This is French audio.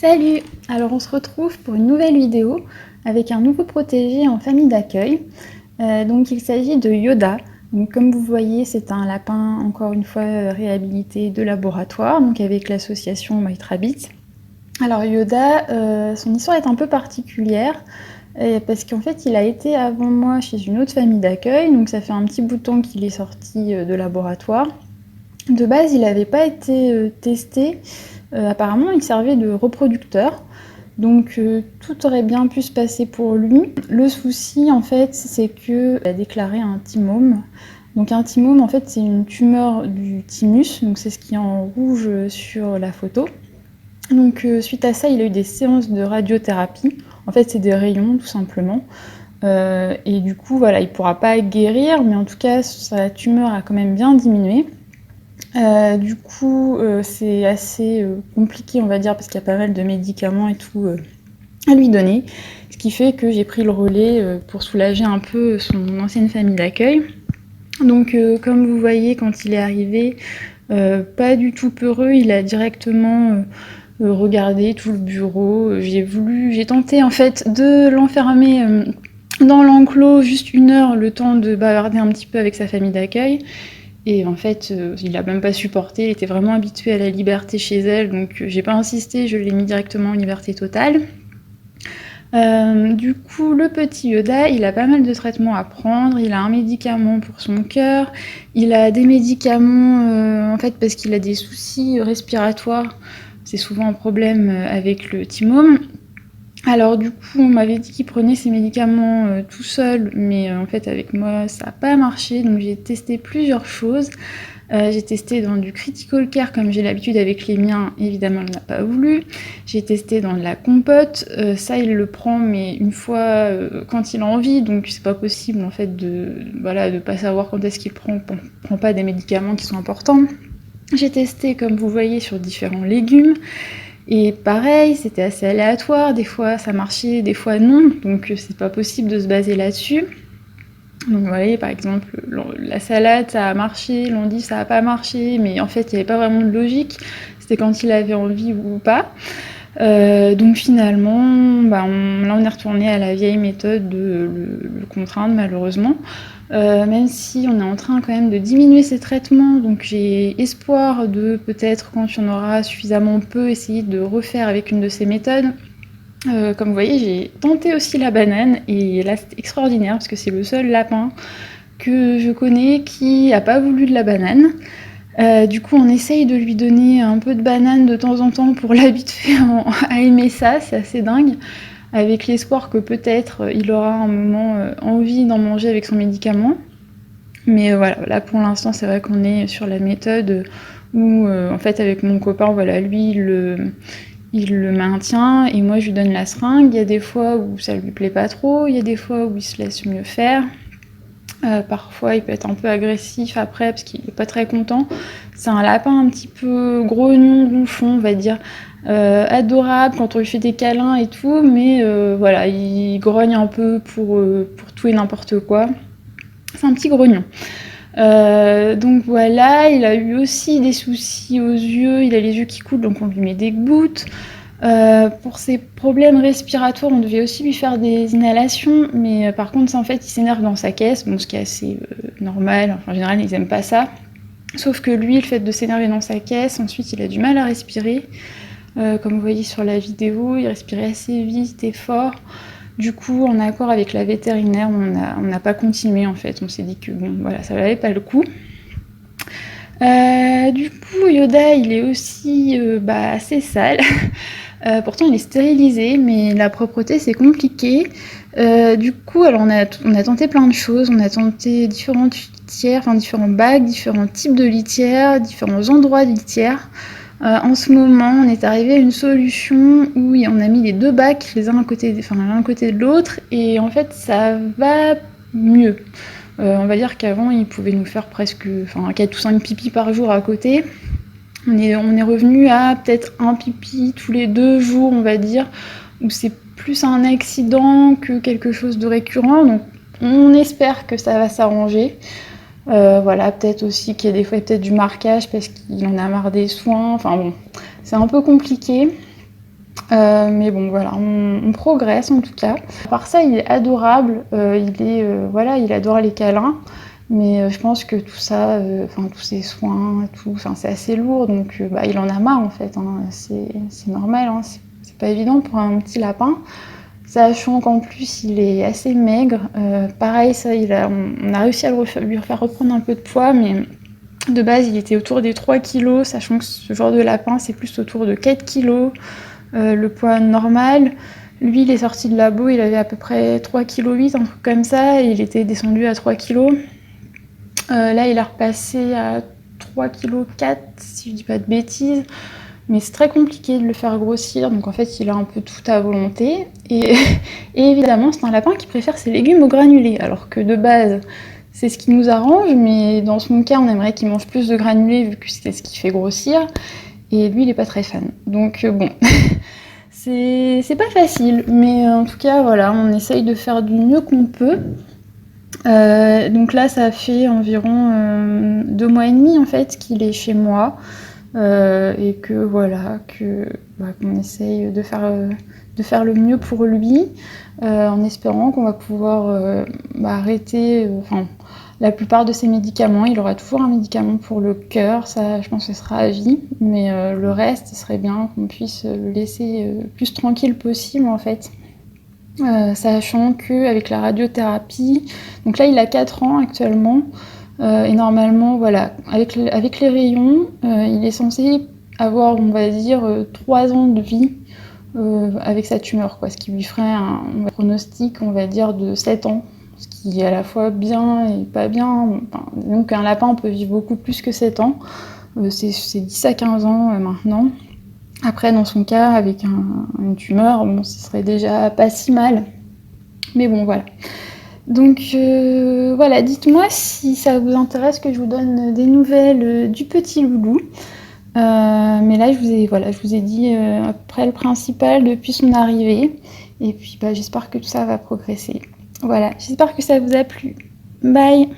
Salut! Alors on se retrouve pour une nouvelle vidéo avec un nouveau protégé en famille d'accueil. Donc il s'agit de Yoda. Donc, comme vous voyez, c'est un lapin, encore une fois, réhabilité de laboratoire, donc avec l'association White Rabbit. Alors Yoda, son histoire est un peu particulière, parce qu'en fait il a été avant moi chez une autre famille d'accueil, donc ça fait un petit bout de temps qu'il est sorti de laboratoire. De base, il n'avait pas été testé. Apparemment, il servait de reproducteur. Donc tout aurait bien pu se passer pour lui. Le souci, en fait, c'est qu'il a déclaré un thymome. Donc un thymome, en fait, c'est une tumeur du thymus. Donc c'est ce qui est en rouge sur la photo. Donc suite à ça, il a eu des séances de radiothérapie. En fait, c'est des rayons, tout simplement. Et du coup, voilà, il ne pourra pas guérir, mais en tout cas, sa tumeur a quand même bien diminué. Du coup, c'est assez compliqué, on va dire, parce qu'il y a pas mal de médicaments et tout à lui donner. Ce qui fait que j'ai pris le relais pour soulager un peu son ancienne famille d'accueil. Donc, comme vous voyez, quand il est arrivé, pas du tout peureux, il a directement regardé tout le bureau. J'ai tenté en fait de l'enfermer dans l'enclos juste 1 heure, le temps de bavarder un petit peu avec sa famille d'accueil. Et en fait, il n'a même pas supporté, il était vraiment habitué à la liberté chez elle, donc j'ai pas insisté, je l'ai mis directement en liberté totale. Du coup, le petit Yoda, il a pas mal de traitements à prendre, il a un médicament pour son cœur, il a des médicaments, en fait, parce qu'il a des soucis respiratoires, c'est souvent un problème avec le thymome. Alors du coup, on m'avait dit qu'il prenait ses médicaments tout seul, mais en fait avec moi ça n'a pas marché, donc j'ai testé plusieurs choses. J'ai testé dans du critical care comme j'ai l'habitude avec les miens, évidemment il n'a pas voulu. J'ai testé dans de la compote, ça il le prend mais une fois quand il a envie, donc c'est pas possible en fait de pas savoir quand est-ce qu'il prend pas des médicaments qui sont importants. J'ai testé comme vous voyez sur différents légumes. Et pareil, c'était assez aléatoire, des fois ça marchait, des fois non, donc c'est pas possible de se baser là-dessus. Donc vous voyez, par exemple, la salade, ça a marché, l'endive, ça a pas marché, mais en fait, il n'y avait pas vraiment de logique, c'était quand il avait envie ou pas. Donc finalement, là on est retourné à la vieille méthode de le contraindre malheureusement. Même si on est en train quand même de diminuer ses traitements, donc j'ai espoir de peut-être quand il y en aura suffisamment peu essayer de refaire avec une de ces méthodes. Comme vous voyez, j'ai tenté aussi la banane et là c'est extraordinaire parce que c'est le seul lapin que je connais qui n'a pas voulu de la banane. Du coup, on essaye de lui donner un peu de banane de temps en temps pour l'habituer à aimer ça, c'est assez dingue, avec l'espoir que peut-être il aura un moment envie d'en manger avec son médicament. Mais voilà, là pour l'instant, c'est vrai qu'on est sur la méthode où, en fait, avec mon copain, voilà, lui, il le maintient et moi, je lui donne la seringue. Il y a des fois où ça lui plaît pas trop, il y a des fois où il se laisse mieux faire. Parfois, il peut être un peu agressif après parce qu'il n'est pas très content. C'est un lapin un petit peu grognon, ronchon, on va dire. Adorable quand on lui fait des câlins et tout, mais voilà, il grogne un peu pour tout et n'importe quoi. C'est un petit grognon. Donc voilà, il a eu aussi des soucis aux yeux, il a les yeux qui coulent, donc on lui met des gouttes. Pour ses problèmes respiratoires, on devait aussi lui faire des inhalations, mais par contre, ça, en fait, il s'énerve dans sa caisse, bon, ce qui est assez normal. Enfin, en général, ils aiment pas ça. Sauf que lui, le fait de s'énerver dans sa caisse, ensuite, il a du mal à respirer. Comme vous voyez sur la vidéo, il respirait assez vite et fort. Du coup, en accord avec la vétérinaire, on n'a pas continué, en fait. On s'est dit que bon, voilà, ça valait pas le coup. Du coup, Yoda, il est aussi assez sale. Pourtant, il est stérilisé, mais la propreté, c'est compliqué. Du coup, alors on a tenté plein de choses. On a tenté différentes litières, enfin différents bacs, différents types de litières, différents endroits de litières. En ce moment, on est arrivé à une solution où on a mis les 2 bacs, l'un à côté de l'autre, et en fait, ça va mieux. On va dire qu'avant, il pouvait nous faire presque 4 ou 5 pipis par jour à côté. On est revenu à peut-être un pipi tous les 2 jours, on va dire, où c'est plus un accident que quelque chose de récurrent. Donc on espère que ça va s'arranger. Voilà, peut-être aussi qu'il y a des fois peut-être du marquage parce qu'il en a marre des soins. Enfin bon, c'est un peu compliqué. Mais bon voilà, on progresse en tout cas. À part ça, il est adorable, voilà, il adore les câlins, mais je pense que tout ça, enfin tous ces soins, tout, enfin c'est assez lourd, donc bah, il en a marre en fait, hein. C'est normal, hein, c'est pas évident pour un petit lapin. Sachant qu'en plus il est assez maigre, pareil ça, on a réussi à lui faire reprendre un peu de poids, mais de base il était autour des 3 kilos, sachant que ce genre de lapin c'est plus autour de 4 kilos. Le poids normal. Lui, il est sorti de labo, il avait à peu près 3,8 kg, un truc comme ça, et il était descendu à 3 kg. Là, il est repassé à 3,4 kg, si je dis pas de bêtises. Mais c'est très compliqué de le faire grossir, donc en fait, il a un peu tout à volonté. Et évidemment, c'est un lapin qui préfère ses légumes au granulé, alors que de base, c'est ce qui nous arrange, mais dans son cas, on aimerait qu'il mange plus de granulés, vu que c'est ce qui fait grossir. Et lui, il est pas très fan. Donc bon, c'est pas facile, mais en tout cas, voilà, on essaye de faire du mieux qu'on peut. Donc là, ça fait environ 2 mois et demi en fait qu'il est chez moi, et que voilà, qu'on essaye de faire le mieux pour lui, en espérant qu'on va pouvoir arrêter, la plupart de ses médicaments. Il aura toujours un médicament pour le cœur, ça je pense que ce sera à vie, mais le reste, ce serait bien qu'on puisse le laisser plus tranquille possible en fait. Sachant qu'avec la radiothérapie, donc là il a 4 ans actuellement, et normalement voilà, avec les rayons, il est censé avoir, on va dire, 3 ans de vie avec sa tumeur, quoi, ce qui lui ferait un pronostic, on va dire, de 7 ans. Ce qui est à la fois bien et pas bien. Enfin, donc un lapin, on peut vivre beaucoup plus que 7 ans. C'est 10 à 15 ans maintenant. Après, dans son cas, avec une tumeur, bon, ce serait déjà pas si mal. Mais bon, voilà. Donc voilà, dites-moi si ça vous intéresse que je vous donne des nouvelles du petit loulou. Mais là, je vous ai dit à peu près le principal depuis son arrivée. Et puis, j'espère que tout ça va progresser. Voilà, j'espère que ça vous a plu. Bye!